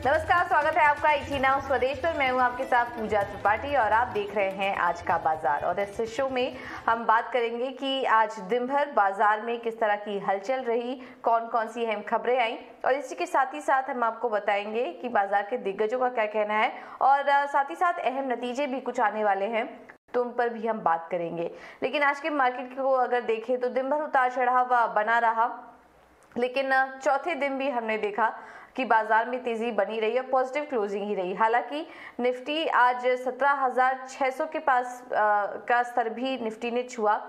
नमस्कार, स्वागत है आपका 18 नाउ स्वदेश पर। मैं हूं आपके साथ पूजा त्रिपाठी और आप देख रहे हैं आज का बाजार। और इस शो में हम बात करेंगे कि आज दिन भर बाजार में किस तरह की हलचल रही, कौन कौन सी अहम खबरें आई, और इसी के साथ ही साथ हम आपको बताएंगे कि बाजार के दिग्गजों का क्या कहना है, और साथ ही साथ अहम नतीजे भी कुछ आने वाले हैं तो उन पर भी हम बात करेंगे। लेकिन आज के मार्केट को अगर देखें तो दिन भर उतार चढ़ाव बना रहा, लेकिन चौथे दिन भी हमने देखा कि बाजार में तेजी बनी रही और पॉजिटिव क्लोजिंग ही रही। हालांकि निफ्टी आज 17,600 के पास का स्तर भी निफ्टी ने छुआ,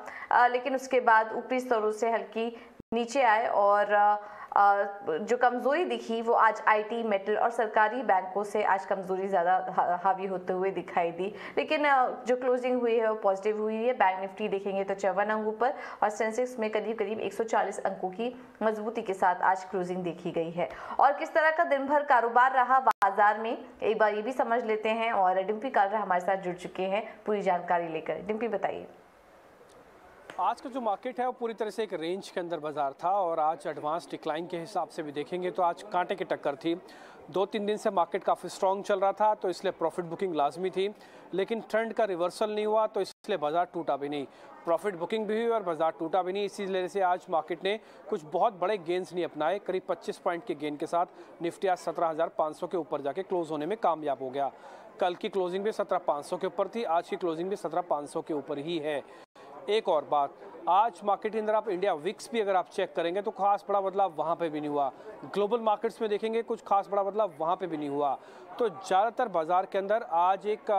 लेकिन उसके बाद ऊपरी स्तरों से हल्की नीचे आए और जो कमजोरी दिखी वो आज आईटी, मेटल और सरकारी बैंकों से आज कमजोरी ज्यादा हावी होते हुए दिखाई दी। लेकिन जो क्लोजिंग हुई है वो पॉजिटिव हुई है। बैंक निफ्टी देखेंगे तो 54 अंकों पर और सेंसेक्स में करीब करीब 140 अंकों की मजबूती के साथ आज क्लोजिंग देखी गई है। और किस तरह का दिन भर कारोबार रहा बाजार में, एक बार ये भी समझ लेते हैं। और डिम्पी कालरा हमारे साथ जुड़ चुके हैं पूरी जानकारी लेकर। डिम्पी, बताइए। आज का जो मार्केट है वो पूरी तरह से एक रेंज के अंदर बाजार था और आज एडवांस डिक्लाइन के हिसाब से भी देखेंगे तो आज कांटे की टक्कर थी। 2-3 दिन से मार्केट काफ़ी स्ट्रॉन्ग चल रहा था तो इसलिए प्रॉफिट बुकिंग लाजमी थी, लेकिन ट्रेंड का रिवर्सल नहीं हुआ तो इसलिए बाजार टूटा भी नहीं। प्रॉफिट बुकिंग भी हुई और बाजार टूटा भी नहीं। इसी वजह से आज मार्केट ने कुछ बहुत बड़े गेंस नहीं अपनाए। करीब 25 पॉइंट के गेन के साथ निफ्टी आज 17,500 के ऊपर जाके क्लोज होने में कामयाब हो गया। कल की क्लोजिंग भी 17,500 के ऊपर थी, आज की क्लोजिंग भी 17,500 के ऊपर ही है। एक और बात, आज मार्केट के अंदर आप इंडिया विक्स भी अगर आप चेक करेंगे तो खास बड़ा बदलाव वहाँ पे भी नहीं हुआ। ग्लोबल मार्केट्स में देखेंगे कुछ खास बड़ा बदलाव वहाँ पे भी नहीं हुआ। तो ज़्यादातर बाजार के अंदर आज एक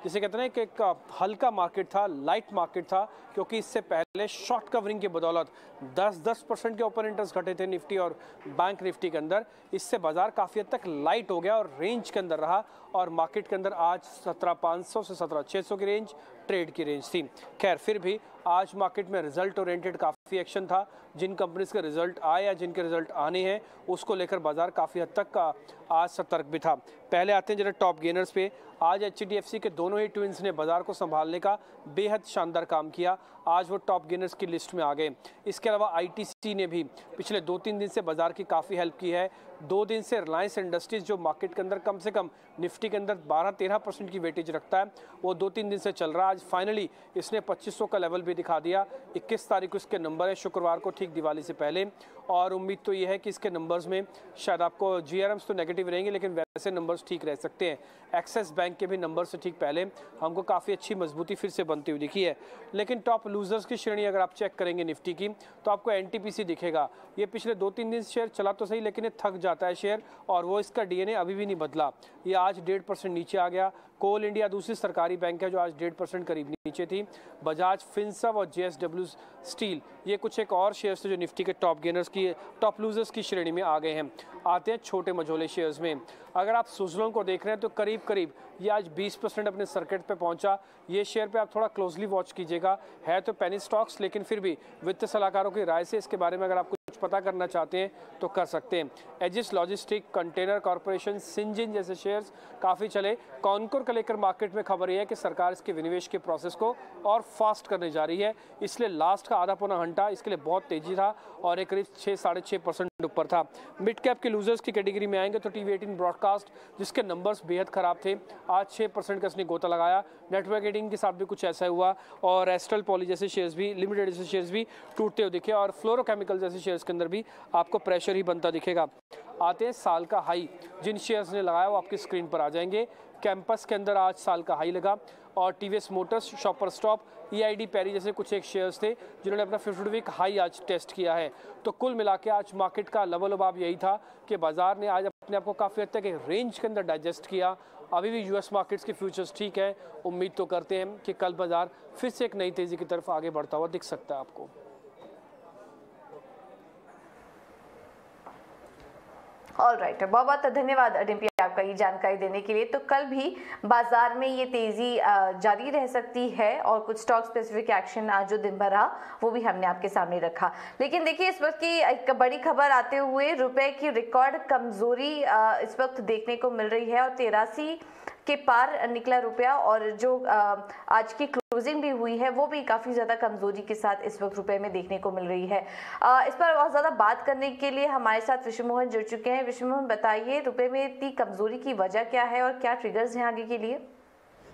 जिसे कहते हैं कि एक हल्का मार्केट था, लाइट मार्केट था, क्योंकि इससे पहले शॉर्ट कवरिंग की बदौलत 10% के ऊपर इंटरेस्ट घटे थे निफ्टी और बैंक निफ्टी के अंदर। इससे बाजार काफ़ी हद तक लाइट हो गया और रेंज के अंदर रहा और मार्केट के अंदर आज 17,500 से 17,600 की रेंज ट्रेड की रेंज थी। खैर, फिर भी आज मार्केट में रिजल्ट ओरिएंटेड काफ़ी एक्शन था। जिन कंपनीज के रिजल्ट आए या जिनके रिजल्ट आने हैं उसको लेकर बाजार काफ़ी हद तक आज सतर्क भी था। पहले आते हैं जरा टॉप गेनर्स पे। आज HDFC के दोनों ही ट्विंस ने बाजार को संभालने का बेहद शानदार काम किया। आज वो टॉप गेनर्स की लिस्ट में आ गए। इसके अलावा ITC ने भी पिछले 2-3 दिन से बाजार की काफ़ी हेल्प की है। 2 दिन से रिलायंस इंडस्ट्रीज जो मार्केट के अंदर कम से कम निफ्टी के अंदर 12-13% की वेटेज रखता है, वो 2-3 दिन से चल रहा है। आज फाइनली इसने 2500 का लेवल भी दिखा दिया। 21 तारीख को इसके नंबर है, शुक्रवार को, ठीक दिवाली से पहले। और उम्मीद तो ये है कि इसके नंबर्स में शायद आपको GRMs तो नेगेटिव रहेंगे लेकिन वैसे नंबर्स ठीक रह सकते हैं। एक्सिस बैंक के भी नंबर से ठीक पहले हमको काफ़ी अच्छी मजबूती फिर से बनती हुई दिखी है। लेकिन टॉप लूजर्स की श्रेणी अगर आप चेक करेंगे निफ्टी की तो आपको NTPC दिखेगा। ये पिछले 2-3 दिन शेयर चला तो सही लेकिन ये थक जाता है शेयर और वो इसका DNA अभी भी नहीं बदला। ये आज 1.5% नीचे आ गया। कोल इंडिया दूसरी सरकारी बैंक है जो आज 1.5% करीब नीचे थी। बजाज फिनसर्व और JSW स्टील ये कुछ एक और शेयर्स थे जो निफ्टी के टॉप गेनर्स की, टॉप लूजर्स की श्रेणी में आ गए हैं। आते हैं छोटे मझोले शेयर्स में। अगर आप सुजलोन को देख रहे हैं तो करीब करीब ये आज 20% अपने सर्किट पे पहुंचा। ये शेयर पे आप थोड़ा क्लोजली वॉच कीजिएगा। है तो पेनी स्टॉक्स लेकिन फिर भी वित्त सलाहकारों की राय से इसके बारे में अगर आप कुछ पता करना चाहते हैं तो कर सकते हैं। Edges logistic, container corporation, Syngene जैसे शेयर्स काफ़ी चले। कॉनकोर को लेकर मार्केट में खबर यह है कि सरकार इसके विनिवेश के प्रोसेस को और फास्ट करने जा रही है, इसलिए लास्ट का आधा पौना घंटा इसके लिए बहुत तेजी था और एक करीब 6-6.5% ऊपर था। मिड कैप के लूजर्स की कैटेगरी में आएंगे तो TV18 ब्रॉडकास्ट जिसके नंबर्स बेहद खराब थे, आज 6% का इसने गोता लगाया। नेटवर्क एडिंग के साथ भी कुछ ऐसा हुआ और एस्ट्रल पॉली जैसे शेयर्स भी, लिमिटेड जैसे शेयर्स भी टूटते हुए दिखे और फ्लोरोकेमिकल जैसे शेयर्स के अंदर भी आपको प्रेशर ही बनता दिखेगा। आते हैं साल का हाई। जिन शेयर्स ने लगाया वो आपकी स्क्रीन पर आ जाएंगे। कैंपस के अंदर आज साल का हाई लगा और TVS Motors, shopper stop, EID पैरी जैसे कुछ एक शेयर्स थे जिन्होंने अपना 50 वीक हाई आज टेस्ट किया है। तो कुल मिला के आज मार्केट का लबोलबाब यही था कि बाजार ने आज अपने आप को काफ़ी हद तक रेंज के अंदर डाइजेस्ट किया। अभी भी US मार्केट्स के फ्यूचर्स ठीक है। उम्मीद तो करते हैं कि कल बाजार फिर से एक नई तेज़ी की तरफ आगे बढ़ता हुआ दिख सकता है आपको। ऑल राइट, बहुत बहुत धन्यवाद डिम्पी आपका ये जानकारी देने के लिए। तो कल भी बाजार में ये तेजी जारी रह सकती है और कुछ स्टॉक स्पेसिफिक एक्शन आज जो दिन भर रहा वो भी हमने आपके सामने रखा। लेकिन देखिए, इस वक्त की एक बड़ी खबर आते हुए रुपए की रिकॉर्ड कमजोरी इस वक्त देखने को मिल रही है और 83 के पार निकला रुपया और जो आज की क्लोजिंग भी हुई है वो भी काफ़ी ज़्यादा कमज़ोरी के साथ इस वक्त रुपए में देखने को मिल रही है। इस पर बहुत ज़्यादा बात करने के लिए हमारे साथ विश्व मोहन जुड़ चुके हैं। विश्व मोहन, बताइए रुपए में इतनी कमज़ोरी की वजह क्या है और क्या ट्रिगर्स हैं आगे के लिए?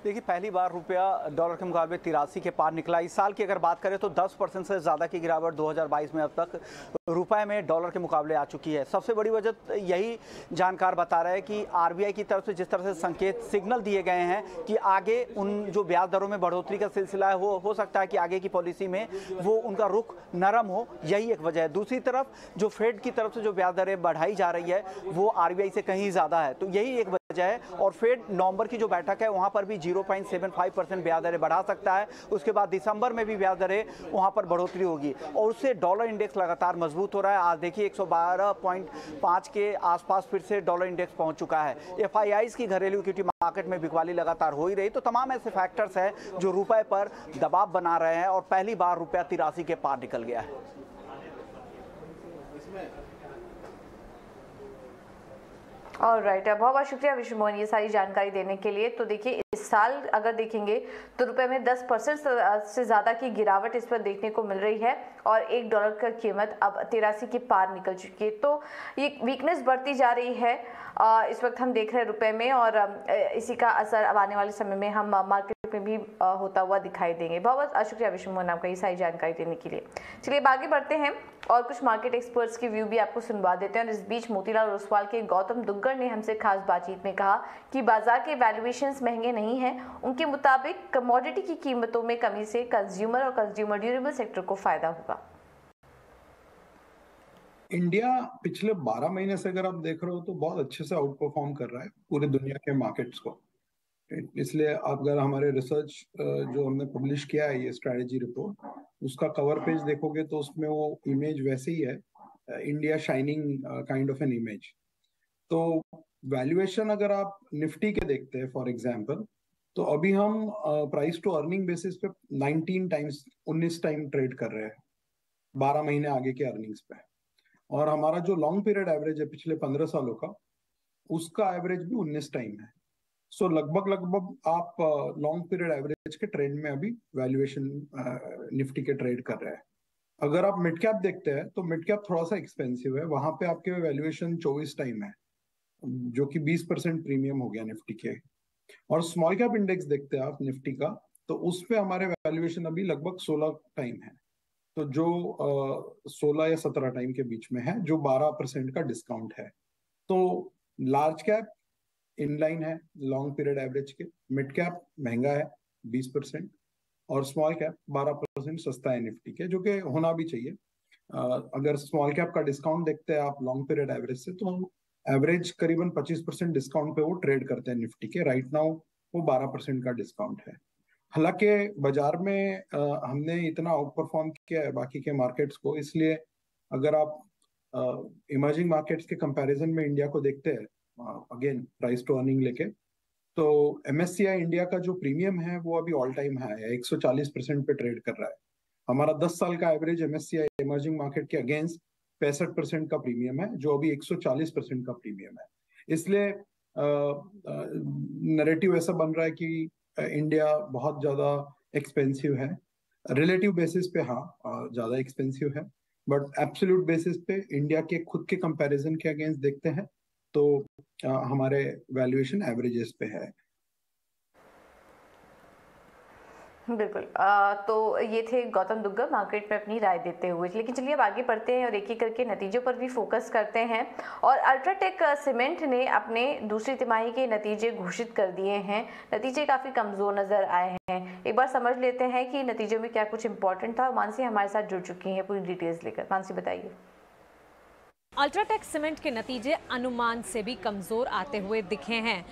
देखिए, पहली बार रुपया डॉलर के मुकाबले 83 के पार निकला। इस साल की अगर बात करें तो 10% से ज़्यादा की गिरावट 2022 में अब तक रुपए में डॉलर के मुकाबले आ चुकी है। सबसे बड़ी वजह यही जानकार बता रहे हैं कि आरबीआई की तरफ से जिस तरह से संकेत सिग्नल दिए गए हैं कि आगे उन जो ब्याज दरों में बढ़ोतरी का सिलसिला है वो हो सकता है कि आगे की पॉलिसी में वो उनका रुख नरम हो, यही एक वजह है। दूसरी तरफ जो फेड की तरफ से जो ब्याज दरें बढ़ाई जा रही है वो आरबीआई से कहीं ज़्यादा है, तो यही एक वजह है। और फेड नवंबर की जो बैठक है वहाँ पर भी 0.75% ब्याज दरें बढ़ा सकता है। उसके बाद दिसंबर में भी ब्याज दरें वहाँ पर बढ़ोतरी होगी और उससे डॉलर इंडेक्स लगातार मजबूत हो रहा है। आज देखिए 112.5 के आसपास फिर से डॉलर इंडेक्स पहुँच चुका है। एफआईआईज की घरेलू इक्विटी मार्केट में बिकवाली लगातार हो ही रही, तो तमाम ऐसे फैक्टर्स हैं जो रुपए पर दबाव बना रहे हैं और पहली बार रुपया 83 के पार निकल गया है। ऑलराइट, बहुत बहुत शुक्रिया विश्व मोहन ये सारी जानकारी देने के लिए। तो देखिए इस साल अगर देखेंगे तो रुपए में 10% से ज़्यादा की गिरावट इस पर देखने को मिल रही है और $1 का कीमत अब 83 के पार निकल चुकी है। तो ये वीकनेस बढ़ती जा रही है इस वक्त हम देख रहे हैं रुपए में, और इसी का असर अब आने वाले समय में हम मार्केट में भी होता हुआ दिखाई देंगे। बहुत बहुत शुक्रिया विश्व मोहन आपका ये सारी जानकारी देने के लिए। चलिए आगे बढ़ते हैं और कुछ मार्केट एक्सपर्ट्स के व्यू भी आपको सुनवा देते हैं। और इस बीच मोतीलाल ओसवाल के गौतम दुग्गड़ ने हमसे खास बातचीत में कहा कि बाजार के वैल्यूएशंस महंगे नहीं हैं। उनके मुताबिक कमोडिटी की कीमतों में कमी से कंज्यूमर और कंज्यूमर ड्यूरेबल सेक्टर को फायदा होगा। इंडिया पिछले 12 महीने से अगर आप देख रहे हो तो बहुत अच्छे से आउट परफॉर्म कर रहा है पूरे दुनिया के मार्केट्स को। इसलिए अगर हमारे रिसर्च जो हमने पब्लिश किया है ये स्ट्रैटेजी रिपोर्ट, उसका कवर पेज देखोगे तो उसमें वो इमेज वैसे ही है, India shining kind of an image. तो वैल्यूएशन अगर आप निफ्टी के देखते हैं फॉर एग्जांपल, तो अभी हम प्राइस टू अर्निंग बेसिस पे 19 टाइम ट्रेड कर रहे हैं 12 महीने आगे के अर्निंग्स पे। और हमारा जो लॉन्ग पीरियड एवरेज है पिछले 15 सालों का, उसका एवरेज भी 19 टाइम है। सो लगभग आप लॉन्ग पीरियड एवरेज के ट्रेंड में अभी वैल्यूएशन निफ्टी के ट्रेड कर रहे हैं। अगर आप मिड कैप देखते हैं तो मिड कैप थोड़ा सा एक्सपेंसिव है, वहां पे आपके वैल्यूएशन 24 टाइम है, जो कि 20% प्रीमियम हो गया निफ्टी के। और स्मॉल कैप इंडेक्स देखते हैं आप निफ्टी का, तो उस पे हमारे वैल्यूएशन अभी लगभग 16 टाइम है, तो जो 16 या 17 टाइम के बीच में है, जो 12% का डिस्काउंट है। तो लार्ज कैप इनलाइन है लॉन्ग पीरियड एवरेज के, मिड कैप महंगा है 20% और स्मॉल कैप 12% सस्ता है निफ्टी के, जो कि होना भी चाहिए। अगर स्मॉल कैप का डिस्काउंट देखते हैं आप लॉन्ग पीरियड एवरेज से, तो एवरेज करीबन 25% डिस्काउंट पे वो ट्रेड करते हैं निफ्टी के। राइट नाउ वो 12% का डिस्काउंट है। हालांकि बाजार में हमने इतना आउट परफॉर्म किया है बाकी के मार्केट्स को, इसलिए अगर आप इमर्जिंग मार्केट्स के कंपैरिजन में इंडिया को देखते हैं अगेन प्राइस टू अर्निंग लेके, तो MSCI इंडिया का जो प्रीमियम है वो अभी ऑल टाइम हाई है, 140% पे ट्रेड कर रहा है। हमारा 10 साल का एवरेज MSCI इमर्जिंग मार्केट के अगेंस्ट 65% का प्रीमियम है, जो अभी 140% का प्रीमियम है। इसलिए नैरेटिव ऐसा बन रहा है कि इंडिया बहुत ज्यादा एक्सपेंसिव है। रिलेटिव बेसिस पे हाँ ज्यादा एक्सपेंसिव है, बट एब्सोल्यूट बेसिस पे इंडिया के खुद के कंपैरिजन के अगेंस्ट देखते हैं तो हमारे वैल्यूएशन एवरेजेस पे है। बिल्कुल। तो ये थे गौतम दुग्गड़ मार्केट में अपनी राय देते हुए। लेकिन चलिए अब आगे बढ़ते हैं और एक एक करके नतीजों पर भी फोकस करते हैं। और अल्ट्राटेक सीमेंट ने अपने दूसरी तिमाही के नतीजे घोषित कर दिए हैं। नतीजे काफ़ी कमज़ोर नज़र आए हैं। एक बार समझ लेते हैं कि नतीजों में क्या कुछ इंपॉर्टेंट था। मानसी हमारे साथ जुड़ चुकी हैं पूरी डिटेल्स लेकर। मानसी बताइए। अल्ट्राटेक सीमेंट के नतीजे अनुमान से भी कमज़ोर आते हुए दिखे हैं।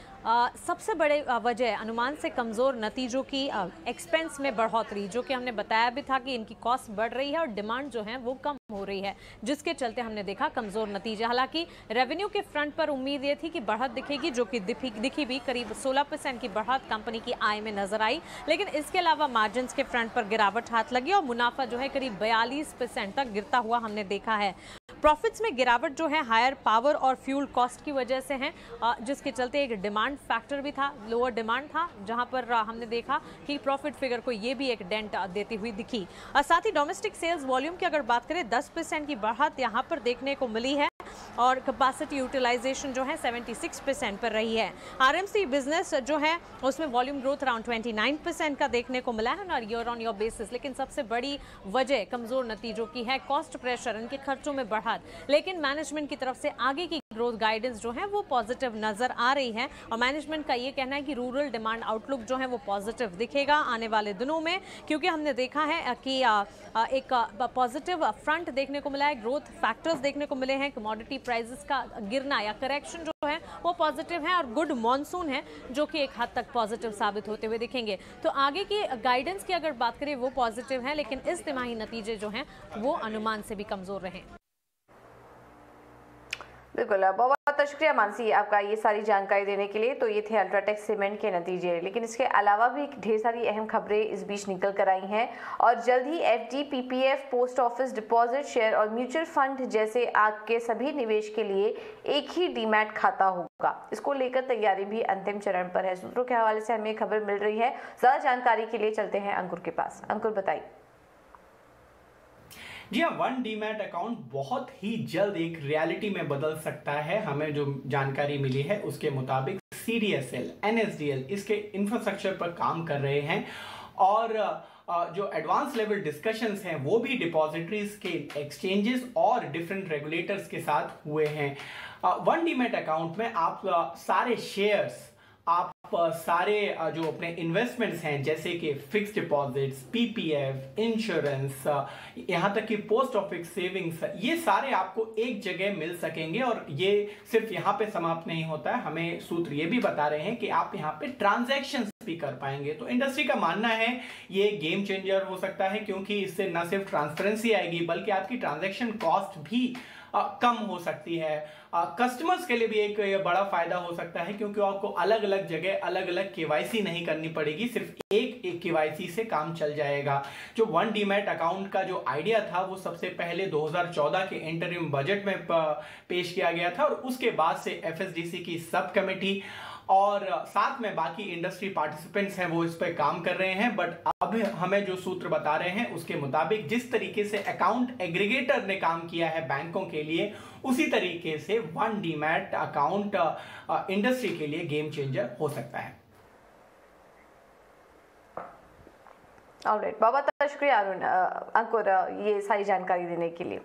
सबसे बड़े वजह अनुमान से कमज़ोर नतीजों की एक्सपेंस में बढ़ोतरी, जो कि हमने बताया भी था कि इनकी कॉस्ट बढ़ रही है और डिमांड जो है वो कम हो रही है, जिसके चलते हमने देखा कमज़ोर नतीजे। हालांकि रेवेन्यू के फ्रंट पर उम्मीद ये थी कि बढ़त दिखेगी, जो कि दिखी भी। करीब 16% की बढ़त कंपनी की आय में नजर आई, लेकिन इसके अलावा मार्जिन्स के फ्रंट पर गिरावट हाथ लगी और मुनाफा जो है करीब 42% तक गिरता हुआ हमने देखा है। प्रॉफिट्स में गिरावट जो है हायर पावर और फ्यूल कॉस्ट की वजह से है, जिसके चलते एक डिमांड फैक्टर भी था, लोअर डिमांड था, जहां पर हमने देखा कि प्रॉफिट फिगर को ये भी एक डेंट देती हुई दिखी। साथ ही डोमेस्टिक सेल्स वॉल्यूम की अगर बात करें 10% की बढ़त यहां पर देखने को मिली है और कैपेसिटी यूटिलाइजेशन जो है 76% पर रही है। आरएमसी बिजनेस जो है उसमें वॉल्यूम ग्रोथ अराउंड 29% का देखने को मिला है ईयर ऑन ईयर बेसिस। लेकिन सबसे बड़ी वजह कमजोर नतीजों की है कॉस्ट प्रेशर, इनके खर्चों में बढ़त। लेकिन मैनेजमेंट की तरफ से आगे की ग्रोथ गाइडेंस जो है वो पॉजिटिव नजर आ रही है और मैनेजमेंट का ये कहना है कि रूरल डिमांड आउटलुक जो है वो पॉजिटिव दिखेगा आने वाले दिनों में, क्योंकि हमने देखा है कि एक पॉजिटिव फ्रंट देखने को मिला है, ग्रोथ फैक्टर्स देखने को मिले हैं, कमोडिटी प्राइसेस का गिरना या करेक्शन जो है वो पॉजिटिव है और गुड मॉनसून है जो कि एक हद तक पॉजिटिव साबित होते हुए दिखेंगे। तो आगे की गाइडेंस की अगर बात करें वो पॉजिटिव है, लेकिन इस तिमाही नतीजे जो हैं वो अनुमान से भी कमजोर रहे। बिल्कुल, बहुत बहुत शुक्रिया मानसी आपका ये सारी जानकारी देने के लिए। तो ये थे अल्ट्राटेक सीमेंट के नतीजे, लेकिन इसके अलावा भी ढेर सारी अहम खबरें इस बीच निकल कर आई हैं और जल्द ही FD, PPF, post office deposit share और म्यूचुअल फंड जैसे आपके सभी निवेश के लिए एक ही डीमैट खाता होगा। इसको लेकर तैयारी भी अंतिम चरण पर है। सूत्रों के हवाले से हमें खबर मिल रही है। ज्यादा जानकारी के लिए चलते हैं अंकुर के पास। अंकुर बताइए। जी हाँ, वन डीमैट अकाउंट बहुत ही जल्द एक रियलिटी में बदल सकता है। हमें जो जानकारी मिली है उसके मुताबिक सीडीएसएल, एनएसडीएल इसके इंफ्रास्ट्रक्चर पर काम कर रहे हैं और जो एडवांस लेवल डिस्कशंस हैं वो भी डिपॉजिटरीज के एक्सचेंजेस और डिफरेंट रेगुलेटर्स के साथ हुए हैं। वन डीमैट अकाउंट में आप सारे शेयर्स, आप सारे जो अपने इन्वेस्टमेंट्स हैं जैसे कि फिक्स डिपॉजिट्स, पीपीएफ, इंश्योरेंस, यहाँ तक कि पोस्ट ऑफिस सेविंग्स, ये सारे आपको एक जगह मिल सकेंगे। और ये सिर्फ यहाँ पे समाप्त नहीं होता है, हमें सूत्र ये भी बता रहे हैं कि आप यहाँ पे ट्रांजैक्शंस भी कर पाएंगे। तो इंडस्ट्री का मानना है ये गेम चेंजर हो सकता है, क्योंकि इससे न सिर्फ ट्रांसपेरेंसी आएगी बल्कि आपकी ट्रांजैक्शन कॉस्ट भी कम हो सकती है। कस्टमर्स के लिए भी एक बड़ा फायदा हो सकता है, क्योंकि आपको अलग अलग जगह अलग अलग केवाईसी नहीं करनी पड़ेगी, सिर्फ एक केवाईसी से काम चल जाएगा। जो वन डीमैट अकाउंट का जो आइडिया था वो सबसे पहले 2014 के इंटरिम बजट में पेश किया गया था और उसके बाद से एफएसडीसी की सब कमेटी और साथ में बाकी इंडस्ट्री पार्टिसिपेंट्स हैं वो इस पर काम कर रहे हैं। बट अब हमें जो सूत्र बता रहे हैं उसके मुताबिक जिस तरीके से अकाउंट एग्रीगेटर ने काम किया है बैंकों के लिए, उसी तरीके से वन डीमैट अकाउंट इंडस्ट्री के लिए गेम चेंजर हो सकता है। ऑलराइट, बहुत बहुत शुक्रिया अंकुर ये सारी जानकारी देने के लिए।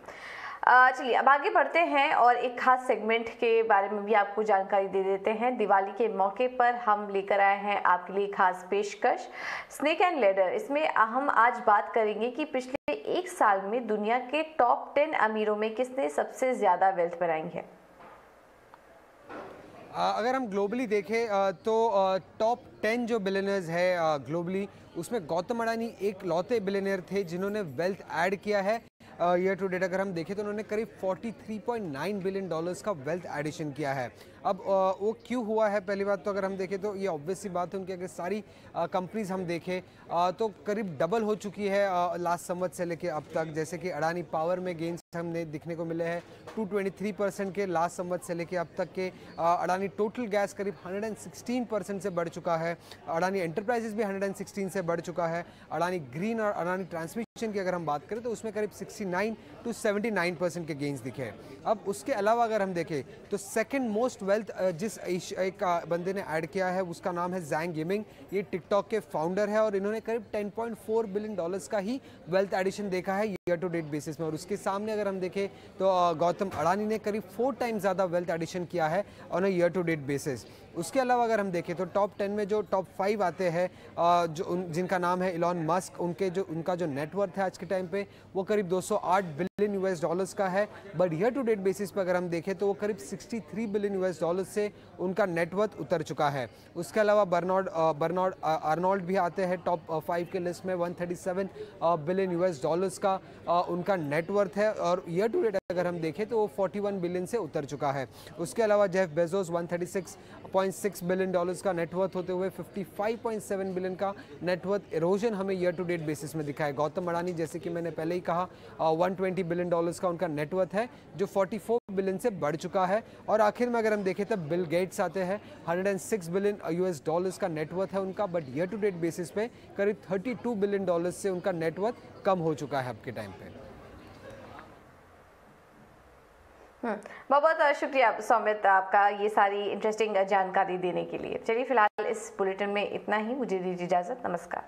चलिए अब आगे बढ़ते हैं और एक खास सेगमेंट के बारे में भी आपको जानकारी दे देते हैं। दिवाली के मौके पर हम लेकर आए हैं आपके लिए खास पेशकश स्नेक एंड लैडर। इसमें हम आज बात करेंगे कि पिछले एक साल में दुनिया के टॉप 10 अमीरों में किसने सबसे ज्यादा वेल्थ बनाई है। अगर हम ग्लोबली देखें तो टॉप 10 जो बिलियनर्स है ग्लोबली, उसमें गौतम अडानी एक लौते बिलियनर थे जिन्होंने वेल्थ ऐड किया है। ईयर टू डेट अगर हम देखें तो उन्होंने करीब $43.9 बिलियन का वेल्थ एडिशन किया है। अब वो क्यों हुआ है, पहली बात तो अगर हम देखें तो ये ऑब्वियस सी बात है, उनकी अगर सारी कंपनीज हम देखें तो करीब डबल हो चुकी है लास्ट संवत से लेके अब तक। जैसे कि अडानी पावर में गेंस हमने दिखने को मिले हैं 223% के लास्ट संवत से लेके अब तक के। अडानी टोटल गैस करीब 116% से बढ़ चुका है। अडानी एंटरप्राइजेस भी 116 से बढ़ चुका है। अडानी ग्रीन और अडानी ट्रांसमिशन की अगर हम बात करें तो उसमें करीब 69 to 79% के गेंस दिखे। अब उसके अलावा अगर हम देखें तो सेकंड मोस्ट वेल्थ जिस एक बंदे ने ऐड किया है उसका नाम है जैंग गेमिंग। ये टिकटॉक के फाउंडर है और इन्होंने करीब $10.4 बिलियन का ही वेल्थ एडिशन देखा है ईयर टू डेट बेसिस में। और उसके सामने अगर हम देखें तो गौतम अडानी ने करीब 4 टाइम्स ज़्यादा वेल्थ एडिशन किया है on a year to date basis. उसके अलावा अगर हम देखें तो टॉप 10 में जो टॉप 5 आते हैं जिनका नाम है इलॉन मस्क, उनका जो नेटवर्थ है आज के टाइम पे वो करीब $208 बिलियन का है। But year to date basis पर अगर हम देखें तो वो करीब $63 बिलियन से उनका नेटवर्थ उतर चुका है। उसके अलावा बर्नार्ड आर्नोल्ड भी आते हैं टॉप 5 के लिस्ट में। $137 बिलियन का उनका नेटवर्थ है। और ईयर टू डेट अगर हम देखें तो वो 41 बिलियन से उतर चुका है। उसके अलावा जेफ बेजोस 136.6 बिलियन डॉलर्स का नेटवर्थ होते हुए 55.7 बिलियन का नेटवर्थ इरोजन हमें ईयर टू डेट बेसिस में दिखा है। गौतम अडानी जैसे कि मैंने पहले ही कहा 120 बिलियन डॉलर्स का उनका नेटवर्थ है जो 44 बिलियन से बढ़ चुका है। और आखिर में अगर हम देखें तब बिल गेट्स आते हैं, 106 बिलियन यूएस डॉलर्स का नेटवर्थ है उनका, but year to date basis पे करीब 32 बिलियन डॉलर्स से उनका नेटवर्थ कम हो चुका है अब के टाइम पे। बहुत बहुत शुक्रिया सौमित आपका ये सारी इंटरेस्टिंग जानकारी देने के लिए। चलिए फिलहाल इस बुलेटिन में इतना ही, मुझे दीजिए इजाजत, नमस्कार।